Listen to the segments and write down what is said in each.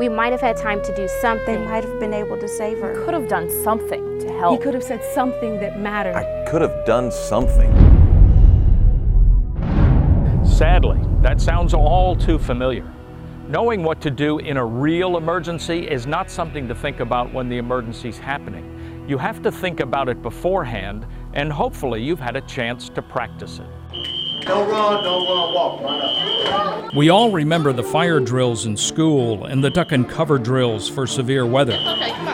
we might have had time to do something. They might have been able to save her. Could have done something to help. He could have said something that mattered. I could have done something. Sadly, that sounds all too familiar. Knowing what to do in a real emergency is not something to think about when the emergency's happening. You have to think about it beforehand, and hopefully you've had a chance to practice it. Don't run, walk, line up. We all remember the fire drills in school and the duck and cover drills for severe weather.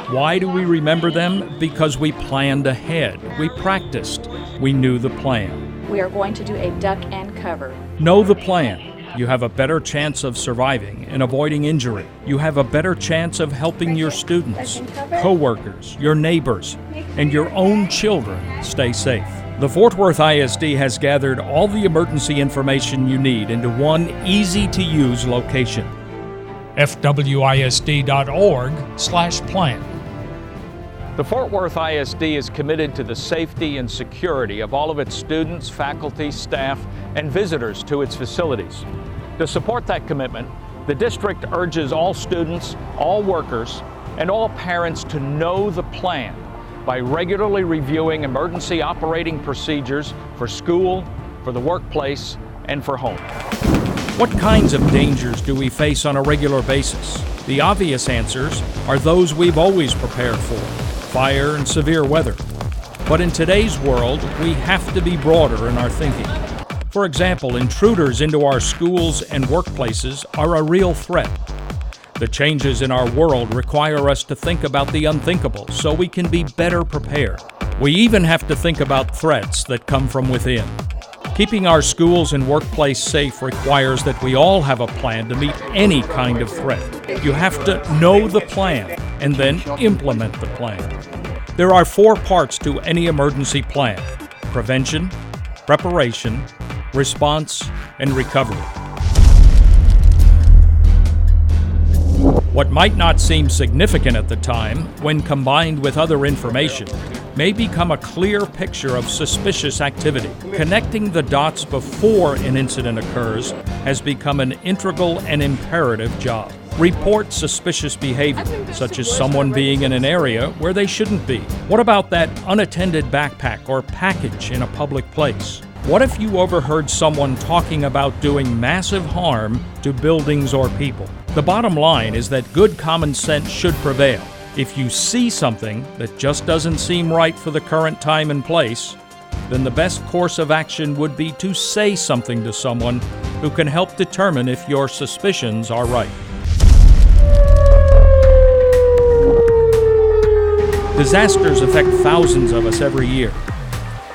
Why do we remember them? Because we planned ahead. We practiced. We knew the plan. We are going to do a duck and cover. Know the plan. You have a better chance of surviving and avoiding injury. You have a better chance of helping your students, co-workers, your neighbors, and your own children stay safe. The Fort Worth ISD has gathered all the emergency information you need into one easy-to-use location. fwisd.org/plan. The Fort Worth ISD is committed to the safety and security of all of its students, faculty, staff, and visitors to its facilities. To support that commitment, the district urges all students, all workers, and all parents to know the plan by regularly reviewing emergency operating procedures for school, for the workplace, and for home. What kinds of dangers do we face on a regular basis? The obvious answers are those we've always prepared for: fire and severe weather. But in today's world, we have to be broader in our thinking. For example, intruders into our schools and workplaces are a real threat. The changes in our world require us to think about the unthinkable so we can be better prepared. We even have to think about threats that come from within. Keeping our schools and workplace safe requires that we all have a plan to meet any kind of threat. You have to know the plan and then implement the plan. There are 4 parts to any emergency plan: prevention, preparation, response, and recovery. What might not seem significant at the time, when combined with other information, may become a clear picture of suspicious activity. Connecting the dots before an incident occurs has become an integral and imperative job. Report suspicious behavior, such as someone being in an area where they shouldn't be. What about that unattended backpack or package in a public place? What if you overheard someone talking about doing massive harm to buildings or people? The bottom line is that good common sense should prevail. If you see something that just doesn't seem right for the current time and place, then the best course of action would be to say something to someone who can help determine if your suspicions are right. Disasters affect thousands of us every year.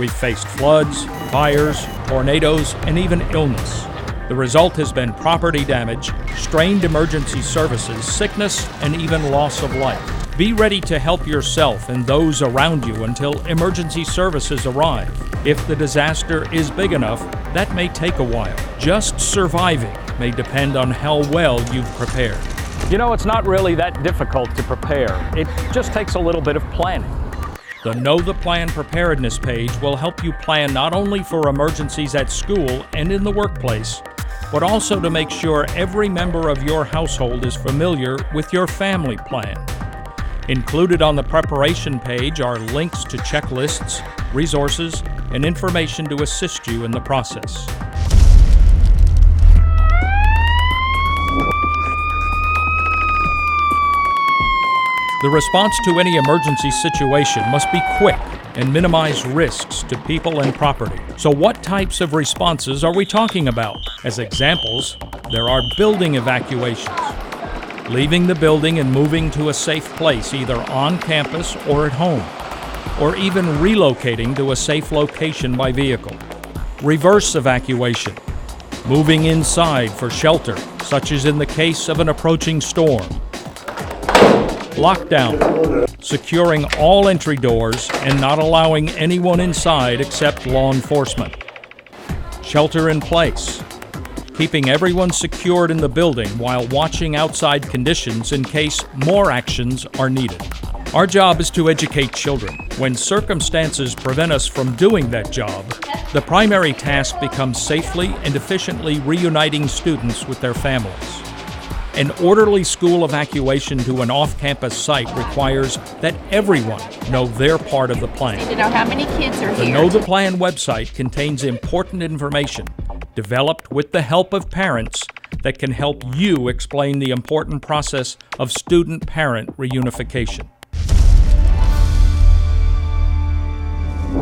We've faced floods, fires, tornadoes, and even illness. The result has been property damage, strained emergency services, sickness, and even loss of life. Be ready to help yourself and those around you until emergency services arrive. If the disaster is big enough, that may take a while. Just surviving may depend on how well you've prepared. You know, it's not really that difficult to prepare. It just takes a little bit of planning. The Know the Plan Preparedness page will help you plan not only for emergencies at school and in the workplace, but also to make sure every member of your household is familiar with your family plan. Included on the preparation page are links to checklists, resources, and information to assist you in the process. The response to any emergency situation must be quick and minimize risks to people and property. So what types of responses are we talking about? As examples, there are building evacuations, leaving the building and moving to a safe place either on campus or at home, or even relocating to a safe location by vehicle. Reverse evacuation, moving inside for shelter, such as in the case of an approaching storm. Lockdown, securing all entry doors and not allowing anyone inside except law enforcement. Shelter in place, keeping everyone secured in the building while watching outside conditions in case more actions are needed. Our job is to educate children. When circumstances prevent us from doing that job, the primary task becomes safely and efficiently reuniting students with their families. An orderly school evacuation to an off-campus site requires that everyone know their part of the plan. To know how many kids are The here. Know the Plan website contains important information developed with the help of parents that can help you explain the important process of student-parent reunification.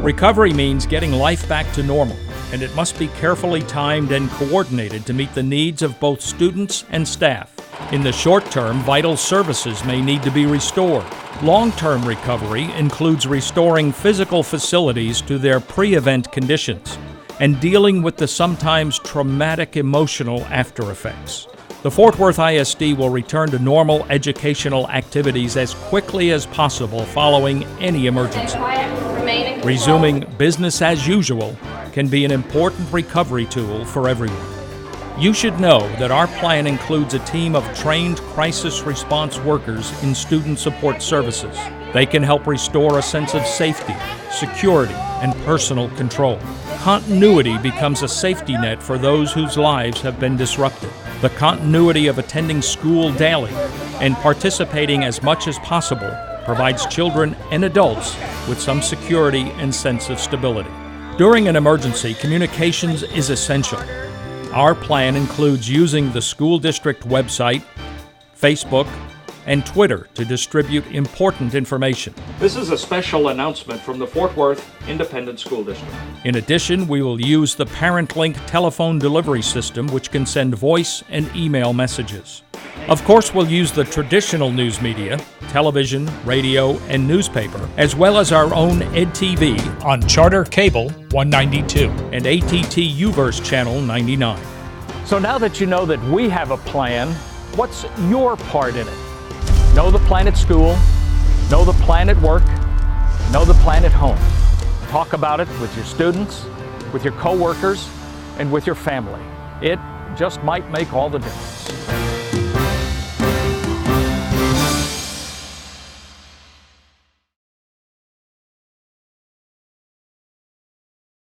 Recovery means getting life back to normal, and it must be carefully timed and coordinated to meet the needs of both students and staff. In the short term, vital services may need to be restored. Long-term recovery includes restoring physical facilities to their pre-event conditions and dealing with the sometimes traumatic emotional after-effects. The Fort Worth ISD will return to normal educational activities as quickly as possible following any emergency. Resuming business as usual can be an important recovery tool for everyone. You should know that our plan includes a team of trained crisis response workers in student support services. They can help restore a sense of safety, security, and personal control. Continuity becomes a safety net for those whose lives have been disrupted. The continuity of attending school daily and participating as much as possible provides children and adults with some security and sense of stability. During an emergency, communications is essential. Our plan includes using the school district website, Facebook, and Twitter to distribute important information. This is a special announcement from the Fort Worth Independent School District. In addition, we will use the ParentLink telephone delivery system, which can send voice and email messages. Of course, we'll use the traditional news media, television, radio, and newspaper, as well as our own EdTV on Charter Cable 192 and ATT UVerse Channel 99. So now that you know that we have a plan, what's your part in it? Know the plan at school, know the plan at work, know the plan at home. Talk about it with your students, with your coworkers, and with your family. It just might make all the difference.